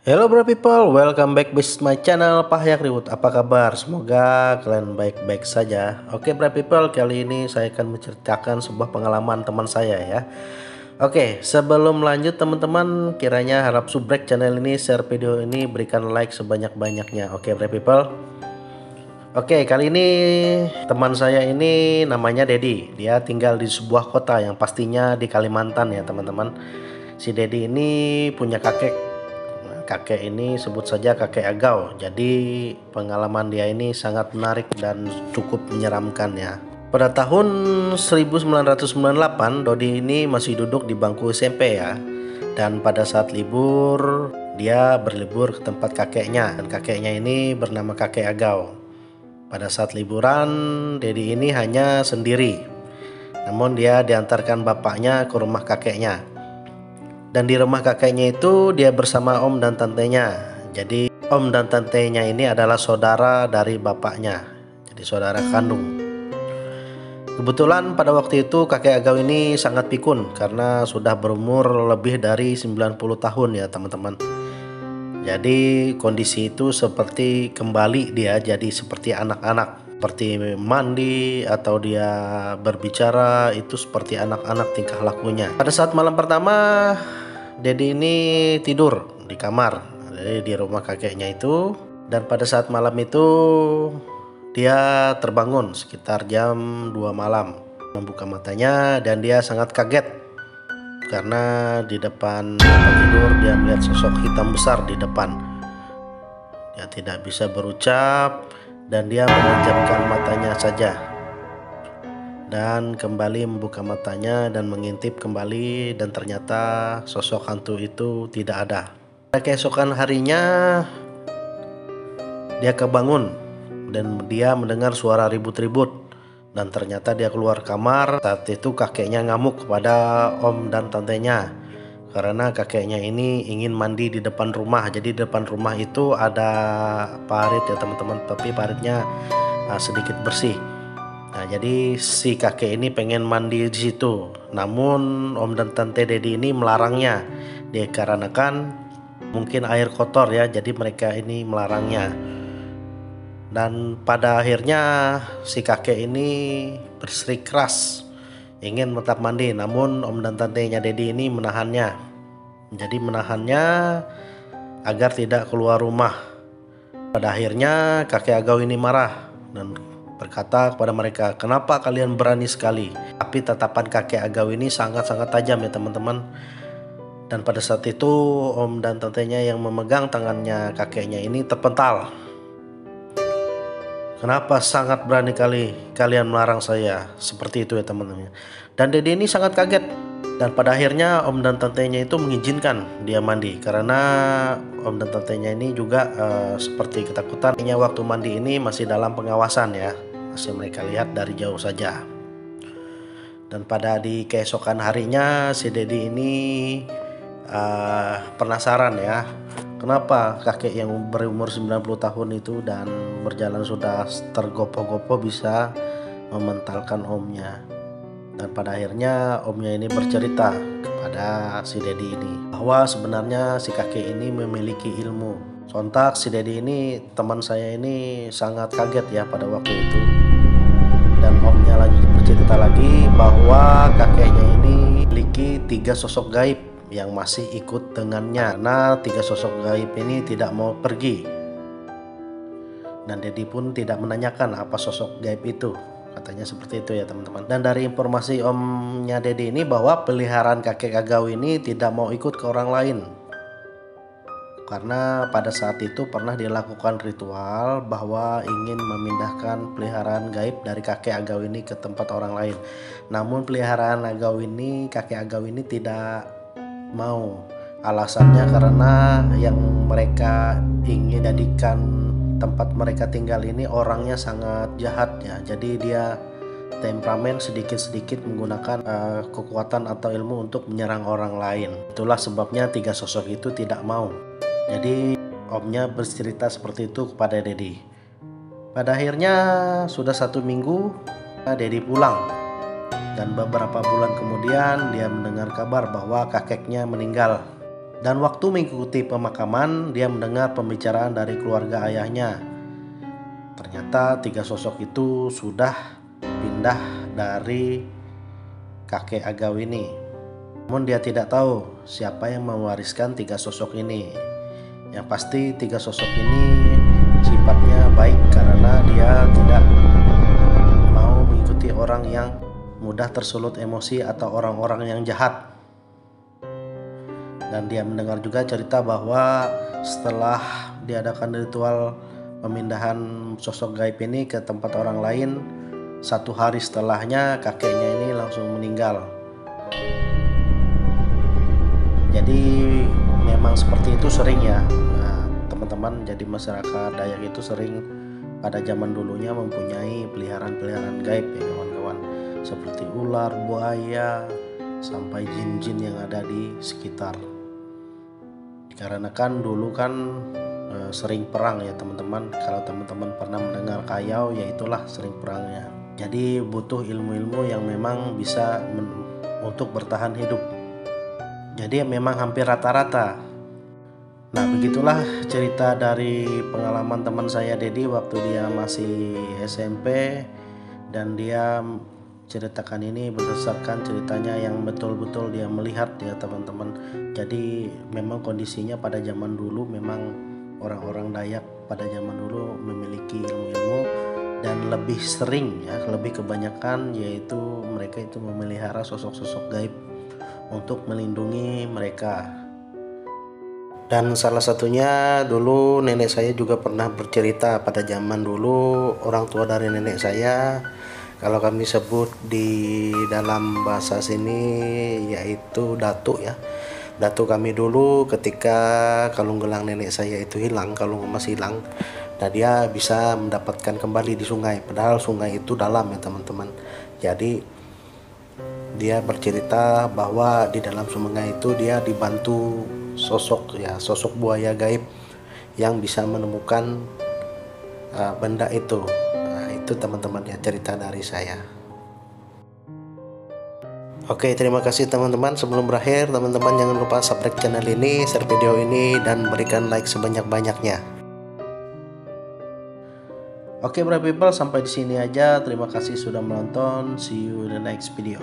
Hello bro people, welcome back with my channel Pahyak Ribut. Apa kabar? Semoga kalian baik-baik saja. Oke bro people, kali ini saya akan menceritakan sebuah pengalaman teman saya ya. Oke, sebelum lanjut teman-teman, kiranya harap subrek channel ini, share video ini, berikan like sebanyak-banyaknya. Oke bro people. Oke, kali ini teman saya ini namanya Dedi. Dia tinggal di sebuah kota yang pastinya di Kalimantan ya teman-teman. Si Dedi ini punya kakek ini sebut saja kakek Agau. Jadi pengalaman dia ini sangat menarik dan cukup menyeramkan ya. Pada tahun 1998 Dodi ini masih duduk di bangku SMP ya. Dan pada saat libur dia berlibur ke tempat kakeknya, dan kakeknya ini bernama kakek Agau. Pada saat liburan Dedi ini hanya sendiri. Namun dia diantarkan bapaknya ke rumah kakeknya. Dan di rumah kakeknya itu dia bersama om dan tantenya. Jadi om dan tantenya ini adalah saudara dari bapaknya, jadi saudara kandung. Kebetulan pada waktu itu kakek Agau ini sangat pikun karena sudah berumur lebih dari 90 tahun ya teman-teman. Jadi kondisi itu seperti kembali dia jadi seperti anak-anak. Seperti mandi atau dia berbicara itu seperti anak-anak tingkah lakunya. Pada saat malam pertama Dedi ini tidur di kamar, jadi di rumah kakeknya itu. Dan pada saat malam itu dia terbangun sekitar jam 2 malam, membuka matanya dan dia sangat kaget karena di depan tempat tidur dia melihat sosok hitam besar di depan. Dia tidak bisa berucap dan dia memejamkan matanya saja dan kembali membuka matanya dan mengintip kembali, dan ternyata sosok hantu itu tidak ada. Keesokan harinya dia kebangun dan dia mendengar suara ribut-ribut, dan ternyata dia keluar kamar. Saat itu kakeknya ngamuk kepada om dan tantenya karena kakeknya ini ingin mandi di depan rumah. Jadi di depan rumah itu ada parit ya teman-teman, tapi paritnya sedikit bersih. Nah, jadi si kakek ini pengen mandi di situ. Namun om dan tante Dedi ini melarangnya. Dikarenakan mungkin air kotor ya, jadi mereka ini melarangnya. Dan pada akhirnya si kakek ini bersikeras ingin tetap mandi, namun om dan tantenya Dedi ini menahannya. Jadi menahannya agar tidak keluar rumah. Pada akhirnya kakek Agau ini marah dan berkata kepada mereka, "Kenapa kalian berani sekali?" Tapi tatapan kakek Agau ini sangat-sangat tajam ya teman-teman. Dan pada saat itu om dan tantenya yang memegang tangannya kakeknya ini terpental. "Kenapa sangat berani kali kalian melarang saya?" Seperti itu ya teman-teman. Dan Dede ini sangat kaget. Dan pada akhirnya om dan tantenya itu mengizinkan dia mandi, karena om dan tantenya ini juga seperti ketakutan. Waktu mandi ini masih dalam pengawasan ya, masih mereka lihat dari jauh saja. Dan pada di keesokan harinya si Dedi ini penasaran ya, kenapa kakek yang berumur 90 tahun itu dan berjalan sudah tergopoh-gopoh bisa mementalkan omnya. Dan pada akhirnya omnya ini bercerita kepada si Dedi ini bahwa sebenarnya si kakek ini memiliki ilmu. Sontak si Dedi ini, teman saya ini, sangat kaget ya pada waktu itu. Dan omnya lagi bercerita lagi bahwa kakeknya ini memiliki 3 sosok gaib yang masih ikut dengannya, karena 3 sosok gaib ini tidak mau pergi. Dan Dedi pun tidak menanyakan apa sosok gaib itu. Katanya seperti itu ya teman-teman. Dan dari informasi omnya Dedi ini bahwa peliharaan kakek Agau ini tidak mau ikut ke orang lain, karena pada saat itu pernah dilakukan ritual bahwa ingin memindahkan peliharaan gaib dari kakek Agau ini ke tempat orang lain. Namun peliharaan Agau ini, kakek Agau ini tidak mau. Alasannya karena yang mereka ingin jadikan tempat mereka tinggal ini orangnya sangat jahat ya. Jadi dia temperamen, sedikit-sedikit menggunakan kekuatan atau ilmu untuk menyerang orang lain. Itulah sebabnya 3 sosok itu tidak mau. Jadi omnya bercerita seperti itu kepada Dedi. Pada akhirnya sudah 1 minggu Dedi pulang, dan beberapa bulan kemudian dia mendengar kabar bahwa kakeknya meninggal. Dan waktu mengikuti pemakaman, dia mendengar pembicaraan dari keluarga ayahnya. Ternyata 3 sosok itu sudah pindah dari kakek Agau ini. Namun dia tidak tahu siapa yang mewariskan 3 sosok ini. Yang pasti 3 sosok ini sifatnya baik karena dia tidak mau mengikuti orang yang mudah tersulut emosi atau orang-orang yang jahat. Dan dia mendengar juga cerita bahwa setelah diadakan ritual pemindahan sosok gaib ini ke tempat orang lain, 1 hari setelahnya kakeknya ini langsung meninggal. Jadi memang seperti itu sering ya, teman-teman. Jadi masyarakat Dayak itu sering pada zaman dulunya mempunyai peliharaan-peliharaan gaib ya kawan-kawan, seperti ular, buaya, sampai jin-jin yang ada di sekitar. Karena kan dulu kan sering perang ya teman-teman. Kalau teman-teman pernah mendengar Kayau, ya itulah sering perangnya. Jadi butuh ilmu-ilmu yang memang bisa untuk bertahan hidup. Jadi memang hampir rata-rata. Nah, begitulah cerita dari pengalaman teman saya Dedi waktu dia masih SMP, dan dia ceritakan ini berdasarkan ceritanya yang betul-betul dia melihat ya teman-teman. Jadi memang kondisinya pada zaman dulu, memang orang-orang Dayak pada zaman dulu memiliki ilmu-ilmu, dan lebih sering ya, lebih kebanyakan yaitu mereka itu memelihara sosok-sosok gaib untuk melindungi mereka. Dan salah satunya dulu nenek saya juga pernah bercerita pada zaman dulu, orang tua dari nenek saya, kalau kami sebut di dalam bahasa sini yaitu datuk ya. Datuk kami dulu ketika kalung gelang nenek saya itu hilang, kalung emas hilang, dan dia bisa mendapatkan kembali di sungai, padahal sungai itu dalam ya teman-teman. Jadi dia bercerita bahwa di dalam sungai itu dia dibantu sosok buaya gaib yang bisa menemukan benda itu. Nah, itu teman-teman ya cerita dari saya. Oke, terima kasih teman-teman. Sebelum berakhir, teman-teman jangan lupa subscribe channel ini, share video ini, dan berikan like sebanyak-banyaknya. Oke, Brave People, sampai di sini aja. Terima kasih sudah menonton. See you in the next video.